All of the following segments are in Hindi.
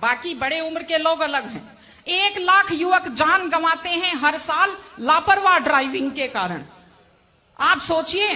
बाकी बड़े उम्र के लोग अलग हैं। 1 लाख युवक जान गंवाते हैं हर साल लापरवाह ड्राइविंग के कारण। आप सोचिए,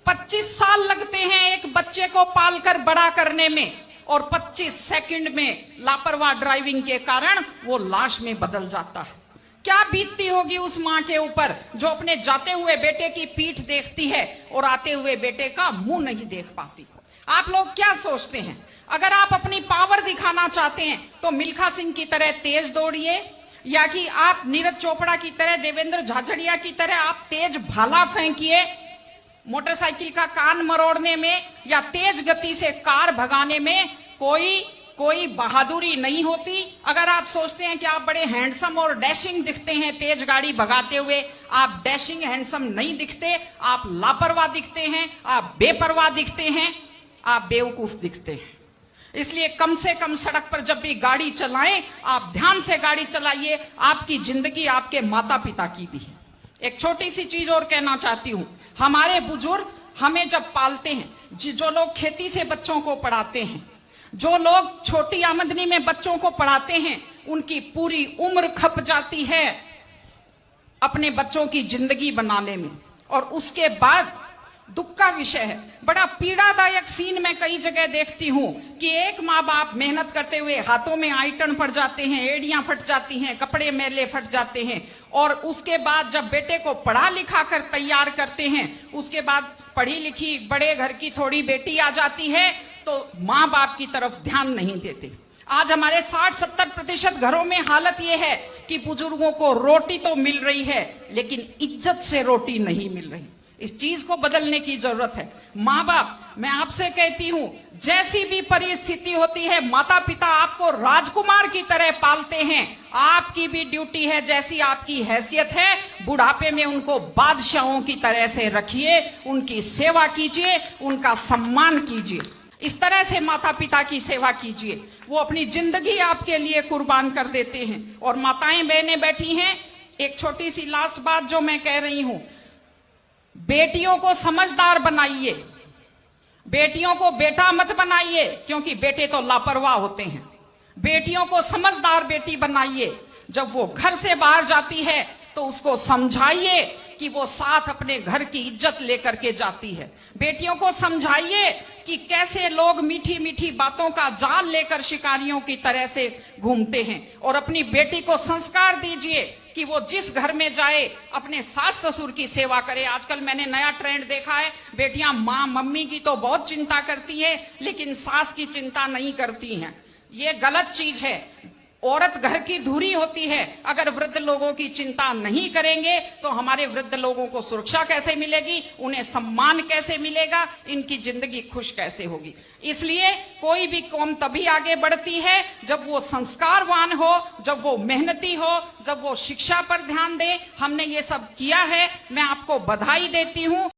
25 साल लगते हैं एक बच्चे को पालकर बड़ा करने में, और 25 सेकंड में लापरवाह ड्राइविंग के कारण वो लाश में बदल जाता है। क्या बीतती होगी उस मां के ऊपर जो अपने जाते हुए बेटे की पीठ देखती है और आते हुए बेटे का मुंह नहीं देख पाती। आप लोग क्या सोचते हैं, अगर आप अपनी पावर दिखाना चाहते हैं तो मिल्खा सिंह की तरह तेज दौड़िए, या कि आप नीरज चोपड़ा की तरह, देवेंद्र झाझड़िया की तरह आप तेज भाला फेंकिए मोटरसाइकिल का कान मरोड़ने में, या तेज गति से कार भगाने में कोई बहादुरी नहीं होती। अगर आप सोचते हैं कि आप बड़े हैंडसम और डैशिंग दिखते हैं तेज गाड़ी भगाते हुए, आप डैशिंग हैंडसम नहीं दिखते, आप लापरवाह दिखते हैं, आप बेपरवाह दिखते हैं, आप बेवकूफ दिखते हैं। इसलिए कम से कम सड़क पर जब भी गाड़ी चलाएं, आप ध्यान से गाड़ी चलाइए। आपकी जिंदगी आपके माता पिता की भी है। एक छोटी सी चीज और कहना चाहती हूं, हमारे बुजुर्ग हमें जब पालते हैं, जो लोग खेती से बच्चों को पढ़ाते हैं, जो लोग छोटी आमदनी में बच्चों को पढ़ाते हैं, उनकी पूरी उम्र खप जाती है अपने बच्चों की जिंदगी बनाने में, और उसके बाद दुख का विषय है, बड़ा पीड़ादायक सीन मैं कई जगह देखती हूं कि एक माँ बाप मेहनत करते हुए हाथों में आइटन पड़ जाते हैं, एड़ियां फट जाती हैं, कपड़े मैले फट जाते हैं, और उसके बाद जब बेटे को पढ़ा लिखा कर तैयार करते हैं, उसके बाद पढ़ी लिखी बड़े घर की थोड़ी बेटी आ जाती है तो माँ बाप की तरफ ध्यान नहीं देते। आज हमारे 60-70% घरों में हालत यह है कि बुजुर्गों को रोटी तो मिल रही है लेकिन इज्जत से रोटी नहीं मिल रही। इस चीज को बदलने की जरूरत है। माँ बाप, मैं आपसे कहती हूं, जैसी भी परिस्थिति होती है, माता पिता आपको राजकुमार की तरह पालते हैं। आपकी भी ड्यूटी है, जैसी आपकी हैसियत है, बुढ़ापे में उनको बादशाहों की तरह से रखिए, उनकी सेवा कीजिए, उनका सम्मान कीजिए। इस तरह से माता पिता की सेवा कीजिए। वो अपनी जिंदगी आपके लिए कुर्बान कर देते हैं। और माताएं बहनें बैठी हैं, एक छोटी सी लास्ट बात जो मैं कह रही हूं, बेटियों को समझदार बनाइए, बेटियों को बेटा मत बनाइए, क्योंकि बेटे तो लापरवाह होते हैं। बेटियों को समझदार बेटी बनाइए। जब वो घर से बाहर जाती है तो उसको समझाइए कि वो साथ अपने घर की इज्जत लेकर के जाती है। बेटियों को समझाइए कि कैसे लोग मीठी मीठी बातों का जाल लेकर शिकारियों की तरह से घूमते हैं, और अपनी बेटी को संस्कार दीजिए कि वो जिस घर में जाए अपने सास ससुर की सेवा करे। आजकल मैंने नया ट्रेंड देखा है, बेटियां माँ मम्मी की तो बहुत चिंता करती है लेकिन सास की चिंता नहीं करती हैं। ये गलत चीज है। औरत घर की धुरी होती है। अगर वृद्ध लोगों की चिंता नहीं करेंगे तो हमारे वृद्ध लोगों को सुरक्षा कैसे मिलेगी, उन्हें सम्मान कैसे मिलेगा, इनकी जिंदगी खुश कैसे होगी। इसलिए कोई भी कौम तभी आगे बढ़ती है जब वो संस्कारवान हो, जब वो मेहनती हो, जब वो शिक्षा पर ध्यान दे। हमने ये सब किया है, मैं आपको बधाई देती हूं।